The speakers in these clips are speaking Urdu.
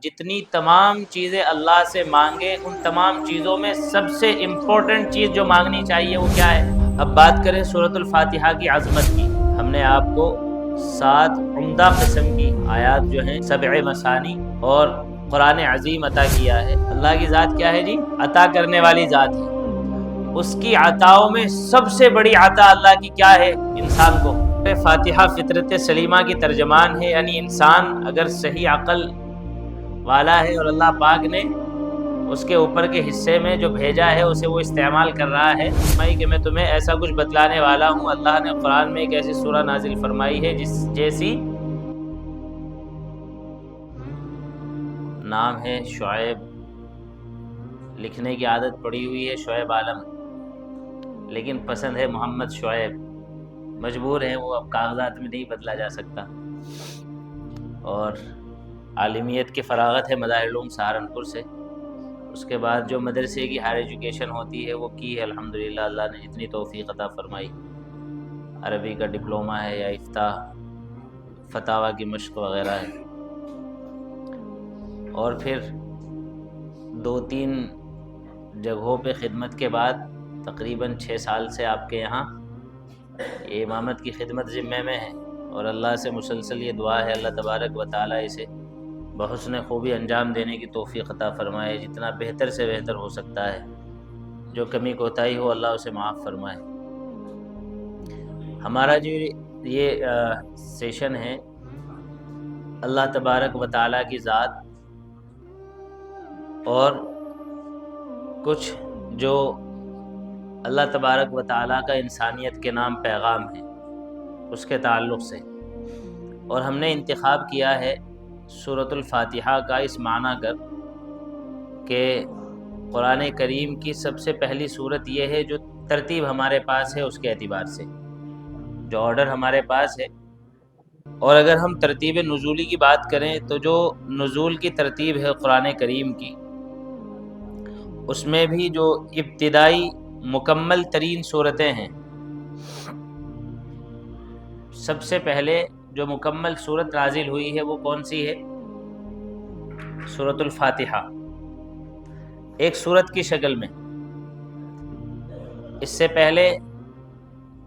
جتنی تمام چیزیں اللہ سے مانگے ان تمام چیزوں میں سب سے امپورٹنٹ چیز جو مانگنی چاہیے وہ کیا ہے؟ اب بات کریں سورۃ الفاتحہ کی عظمت کی۔ ہم نے آپ کو 7 عمدہ قسم کی آیات جو ہیں 7 مثانی اور قرآن عظیم عطا کیا ہے۔ اللہ کی ذات کیا ہے جی؟ عطا کرنے والی ذات ہے۔ اس کی عطاؤں میں سب سے بڑی عطا اللہ کی کیا ہے؟ انسان کو۔ فاتحہ فطرت سلیمہ کی ترجمان ہے، یعنی انسان اگر صحیح عقل والا ہے اور اللہ پاک نے اس کے اوپر کے حصے میں جو بھیجا ہے اسے وہ استعمال کر رہا ہے، کہ میں تمہیں ایسا کچھ بتلانے والا ہوں۔ اللہ نے قرآن میں ایک ایسی سورہ نازل فرمائی ہے جس جیسی نام ہے شعیب، لکھنے کی عادت پڑی ہوئی ہے شعیب عالم، لیکن پسند ہے محمد شعیب، مجبور ہے وہ، اب کاغذات میں نہیں بدلا جا سکتا۔ اور عالمیت کی فراغت ہے مظاہر العلوم سہارنپور سے۔ اس کے بعد جو مدرسے کی ہائر ایجوکیشن ہوتی ہے وہ کی ہے الحمدللہ، اللہ نے جتنی توفیق عطا فرمائی۔ عربی کا ڈپلومہ ہے یا افتاح فتاوی کی مشق وغیرہ ہے۔ اور پھر 2-3 جگہوں پہ خدمت کے بعد تقریباً 6 سال سے آپ کے یہاں یہ امامت کی خدمت ذمے میں ہے، اور اللہ سے مسلسل یہ دعا ہے اللہ تبارک و تعالیٰ اسے بحسن خوبی انجام دینے کی توفیق عطا فرمائے، جتنا بہتر سے بہتر ہو سکتا ہے۔ جو کمی کوتاہی ہو اللہ اسے معاف فرمائے۔ ہمارا جو یہ سیشن ہے اللہ تبارک و تعالیٰ کی ذات اور کچھ جو اللہ تبارک و تعالیٰ کا انسانیت کے نام پیغام ہے اس کے تعلق سے، اور ہم نے انتخاب کیا ہے سورۃ الفاتحہ کا اس معنی کر کہ قرآن کریم کی سب سے پہلی سورت یہ ہے جو ترتیب ہمارے پاس ہے اس کے اعتبار سے، جو آرڈر ہمارے پاس ہے۔ اور اگر ہم ترتیب نزولی کی بات کریں تو جو نزول کی ترتیب ہے قرآن کریم کی، اس میں بھی جو ابتدائی مکمل ترین صورتیں ہیں، سب سے پہلے جو مکمل صورت نازل ہوئی ہے وہ کون سی ہے؟ سورۃ الفاتحہ، ایک صورت کی شکل میں۔ اس سے پہلے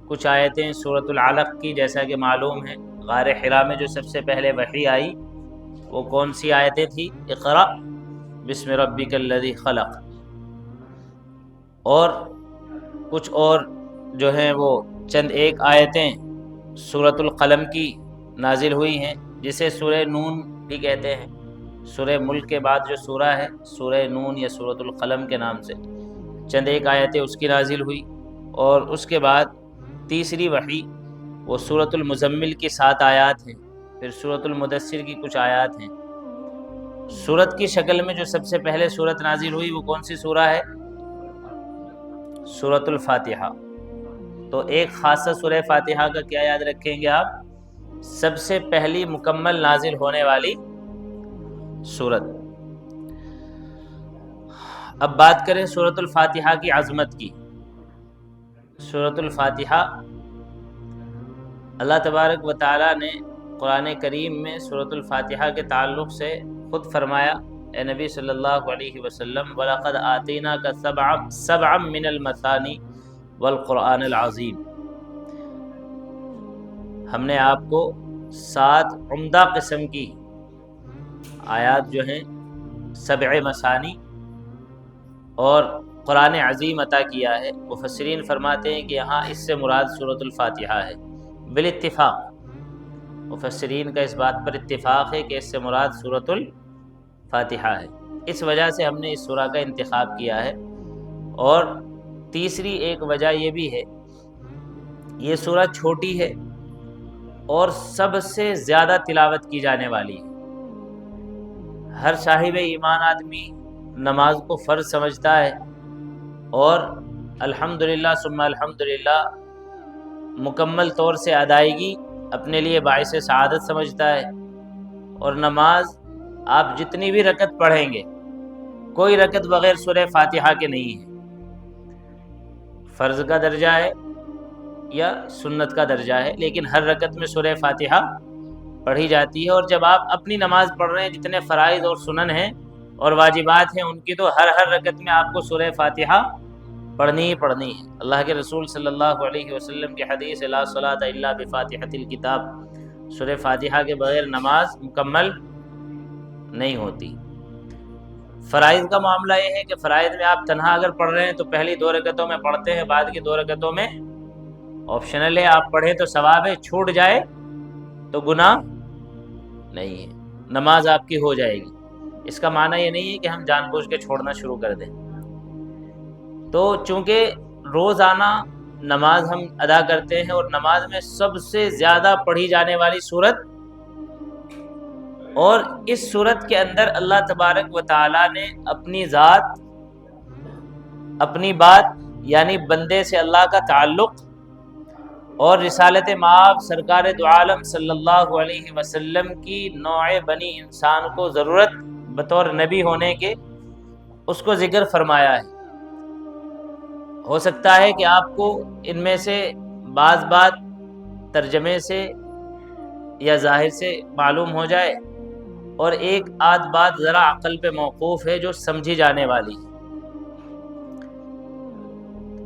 کچھ آیتیں سورۃ العلق کی، جیسا کہ معلوم ہے غار حرا میں جو سب سے پہلے وحی آئی وہ کون سی آیتیں تھی؟ اقرأ بسم ربک الذی خلق۔ اور کچھ اور جو ہیں وہ چند ایک آیتیں سورۃ القلم کی نازل ہوئی ہیں، جسے سورہ نون بھی کہتے ہیں۔ سورہ ملک کے بعد جو سورہ ہے سورہ نون یا سورۃ القلم کے نام سے، چند ایک آیتیں اس کی نازل ہوئی۔ اور اس کے بعد تیسری وحی وہ سورۃ المزمل کی 7 آیات ہیں، پھر سورۃ المدثر کی کچھ آیات ہیں۔ سورت کی شکل میں جو سب سے پہلے سورت نازل ہوئی وہ کون سی سورہ ہے؟ سورۃ الفاتحہ۔ تو ایک خاصہ سورہ فاتحہ کا کیا یاد رکھیں گے آپ؟ سب سے پہلی مکمل نازل ہونے والی سورت۔ اب بات کریں سورۃ الفاتحہ کی عظمت کی۔ سورۃ الفاتحہ اللہ تبارک و تعالیٰ نے قرآن کریم میں سورۃ الفاتحہ کے تعلق سے خود فرمایا، اے نبی صلی اللہ علیہ وسلم وَلَقَدْ آتَيْنَاكَ سَبْعًا مِّنَ الْمَثَانِي وَالْقُرْآنِ الْعَظِيمِ، ہم نے آپ کو 7 عمدہ قسم کی آیات جو ہیں 7 مثانی اور قرآن عظیم عطا کیا ہے۔ مفسرین فرماتے ہیں کہ یہاں اس سے مراد سورۃ الفاتحہ ہے بالاتفاق۔ مفسرین کا اس بات پر اتفاق ہے کہ اس سے مراد سورۃ الفاتحہ ہے، اس وجہ سے ہم نے اس سورہ کا انتخاب کیا ہے۔ اور تیسری ایک وجہ یہ بھی ہے، یہ سورہ چھوٹی ہے اور سب سے زیادہ تلاوت کی جانے والی ہے۔ ہر صاحب ایمان آدمی نماز کو فرض سمجھتا ہے اور الحمدللہ ثم الحمدللہ مکمل طور سے ادائیگی اپنے لیے باعث سعادت سمجھتا ہے۔ اور نماز آپ جتنی بھی رکعت پڑھیں گے، کوئی رکعت بغیر سورہ فاتحہ کے نہیں ہے، فرض کا درجہ ہے یا سنت کا درجہ ہے، لیکن ہر رکعت میں سورہ فاتحہ پڑھی جاتی ہے، اور جب آپ اپنی نماز پڑھ رہے ہیں جتنے فرائض اور سنن ہیں اور واجبات ہیں ان کی تو ہر رکعت میں آپ کو سورہ فاتحہ پڑھنی ہی پڑھنی ہے۔ اللہ کے رسول صلی اللہ علیہ وسلم کی حدیث لا صلاۃ الا بفاتحۃ الکتاب، سورہ فاتحہ کے بغیر نماز مکمل نہیں ہوتی۔ فرائض کا معاملہ یہ ہے کہ فرائض میں آپ تنہا اگر پڑھ رہے ہیں تو پہلی 2 رکعتوں میں پڑھتے ہیں، بعد کی 2 رکعتوں میں آپشنل ہے، آپ پڑھیں تو ثواب ہے، چھوٹ جائے تو گناہ نہیں ہے، نماز آپ کی ہو جائے گی۔ اس کا معنی یہ نہیں ہے کہ ہم جان بوجھ کے چھوڑنا شروع کر دیں۔ تو چونکہ روزانہ نماز ہم ادا کرتے ہیں اور نماز میں سب سے زیادہ پڑھی جانے والی سورت، اور اس سورت کے اندر اللہ تبارک و تعالی نے اپنی ذات، اپنی بات یعنی بندے سے اللہ کا تعلق اور رسالت مآب سرکار دو عالم صلی اللہ علیہ وسلم کی نوع بنی انسان کو ضرورت بطور نبی ہونے کے اس کو ذکر فرمایا ہے۔ ہو سکتا ہے کہ آپ کو ان میں سے بعض بات ترجمے سے یا ظاہر سے معلوم ہو جائے، اور ایک آدھ بات ذرا عقل پہ موقوف ہے جو سمجھی جانے والی ہے۔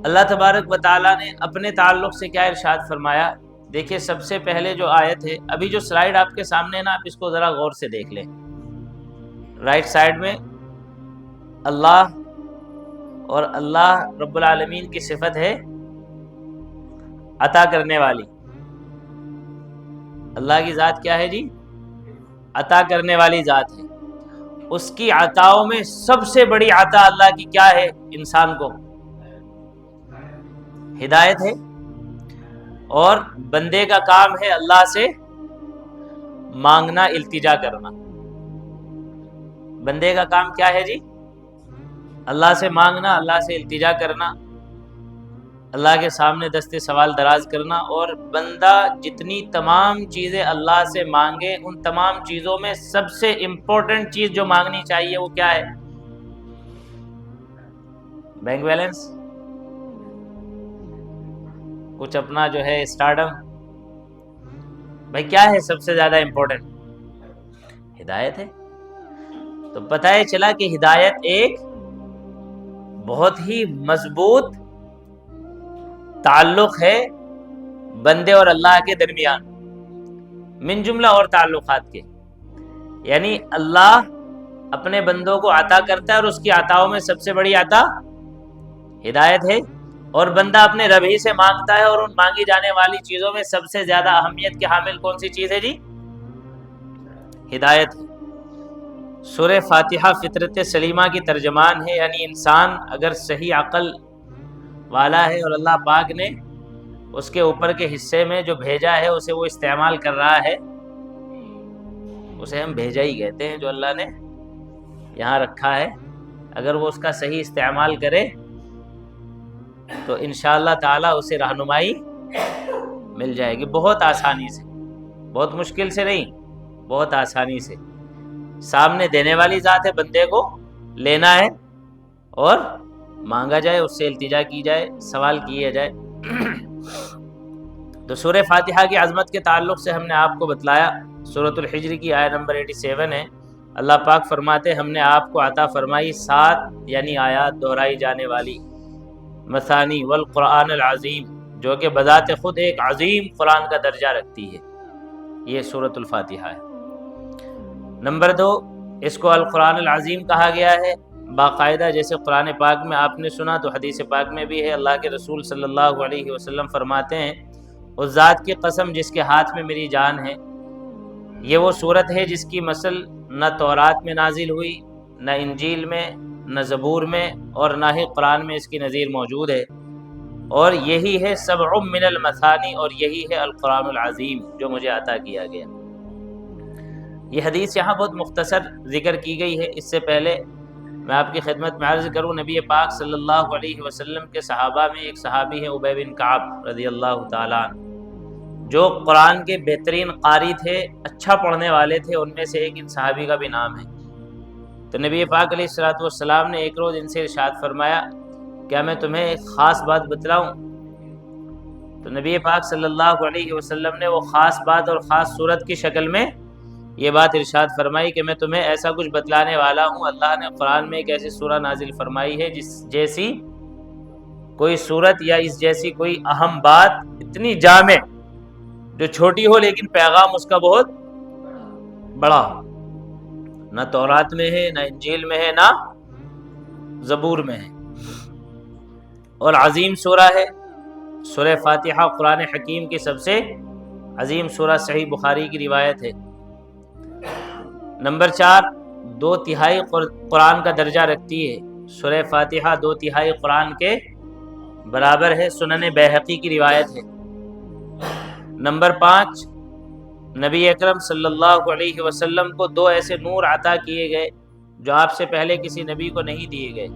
اللہ تبارک و تعالیٰ نے اپنے تعلق سے کیا ارشاد فرمایا؟ دیکھیے سب سے پہلے جو آیت ہے، ابھی جو سلائیڈ آپ کے سامنے ہے نا، آپ اس کو ذرا غور سے دیکھ لیں۔ رائٹ سائیڈ میں اللہ، اور اللہ رب العالمین کی صفت ہے عطا کرنے والی۔ اللہ کی ذات کیا ہے جی؟ عطا کرنے والی ذات ہے۔ اس کی عطاؤں میں سب سے بڑی عطا اللہ کی کیا ہے؟ انسان کو ہدایت ہے، اور بندے کا کام ہے اللہ سے مانگنا، التجا کرنا۔ بندے کا کام کیا ہے جی؟ اللہ سے مانگنا، اللہ سے التجا کرنا، اللہ کے سامنے دست سوال دراز کرنا۔ اور بندہ جتنی تمام چیزیں اللہ سے مانگے، ان تمام چیزوں میں سب سے امپورٹنٹ چیز جو مانگنی چاہیے وہ کیا ہے؟ بینک بیلنس، کچھ اپنا جو ہے اسٹارڈم، بھائی کیا ہے سب سے زیادہ امپورٹنٹ؟ ہدایت ہے۔ تو پتہ ہے چلا کہ ہدایت ایک بہت ہی مضبوط تعلق ہے بندے اور اللہ کے درمیان، من جملہ اور تعلقات کے۔ یعنی اللہ اپنے بندوں کو عطا کرتا ہے، اور اس کی عطاؤں میں سب سے بڑی عطا ہدایت ہے، اور بندہ اپنے رب ہی سے مانگتا ہے، اور ان مانگی جانے والی چیزوں میں سب سے زیادہ اہمیت کے حامل کون سی چیز ہے جی؟ ہدایت ہے۔ سورہ فاتحہ فطرت سلیمہ کی ترجمان ہے، یعنی انسان اگر صحیح عقل والا ہے اور اللہ پاک نے اس کے اوپر کے حصے میں جو بھیجا ہے اسے وہ استعمال کر رہا ہے، اسے ہم بھیجا ہی کہتے ہیں جو اللہ نے یہاں رکھا ہے، اگر وہ اس کا صحیح استعمال کرے تو انشاءاللہ تعالی اسے رہنمائی مل جائے گی بہت آسانی سے، بہت مشکل سے نہیں، بہت آسانی سے۔ سامنے دینے والی ذات ہے، بندے کو لینا ہے اور مانگا جائے، اس سے التجا کی جائے، سوال کیا جائے۔ تو سورہ فاتحہ کی عظمت کے تعلق سے ہم نے آپ کو بتلایا، سورۃ الحجر کی آیت نمبر 87 ہے۔ اللہ پاک فرماتے ہم نے آپ کو عطا فرمائی 7 یعنی آیات دہرائی جانے والی، مثانی والقرآن العظیم، جو کہ بذات خود ایک عظیم قرآن کا درجہ رکھتی ہے، یہ سورۃ الفاتحہ ہے۔ نمبر 2، اس کو القرآن العظیم کہا گیا ہے باقاعدہ، جیسے قرآن پاک میں آپ نے سنا تو حدیث پاک میں بھی ہے، اللہ کے رسول صلی اللہ علیہ وسلم فرماتے ہیں اس ذات کی قسم جس کے ہاتھ میں میری جان ہے، یہ وہ صورت ہے جس کی مثل نہ تورات میں نازل ہوئی، نہ انجیل میں، نہ زبور میں، اور نہ ہی قرآن میں اس کی نظیر موجود ہے، اور یہی ہے 7 من المثانی، اور یہی ہے القرآن العظیم جو مجھے عطا کیا گیا۔ یہ حدیث یہاں بہت مختصر ذکر کی گئی ہے۔ اس سے پہلے میں آپ کی خدمت میں عرض کروں، نبی پاک صلی اللہ علیہ وسلم کے صحابہ میں ایک صحابی ہیں ابی بن کعب رضی اللہ تعالیٰ عنہ، جو قرآن کے بہترین قاری تھے، اچھا پڑھنے والے تھے، ان میں سے ایک ان صحابی کا بھی نام ہے۔ تو نبی پاک علیہ الصلوۃ والسلام نے ایک روز ان سے ارشاد فرمایا، کیا میں تمہیں ایک خاص بات بتلاؤں؟ تو نبی پاک صلی اللہ علیہ وسلم نے وہ خاص بات اور خاص صورت کی شکل میں یہ بات ارشاد فرمائی کہ میں تمہیں ایسا کچھ بتلانے والا ہوں. اللہ نے قرآن میں ایک ایسی سورہ نازل فرمائی ہے جس جیسی کوئی صورت یا اس جیسی کوئی اہم بات اتنی جامع جو چھوٹی ہو لیکن پیغام اس کا بہت بڑا ہو. نہ تورات میں ہے، نہ انجیل میں ہے، نہ زبور میں ہے. اور عظیم سورہ ہے. سورہ فاتحہ قرآن حکیم کی سب سے عظیم سورہ، صحیح بخاری کی روایت ہے. نمبر 4، 2/3 قرآن کا درجہ رکھتی ہے. سورہ فاتحہ 2/3 قرآن کے برابر ہے. سنن بیہقی کی روایت ہے. نمبر 5، نبی اکرم صلی اللہ علیہ وسلم کو 2 ایسے نور عطا کیے گئے جو آپ سے پہلے کسی نبی کو نہیں دیے گئے.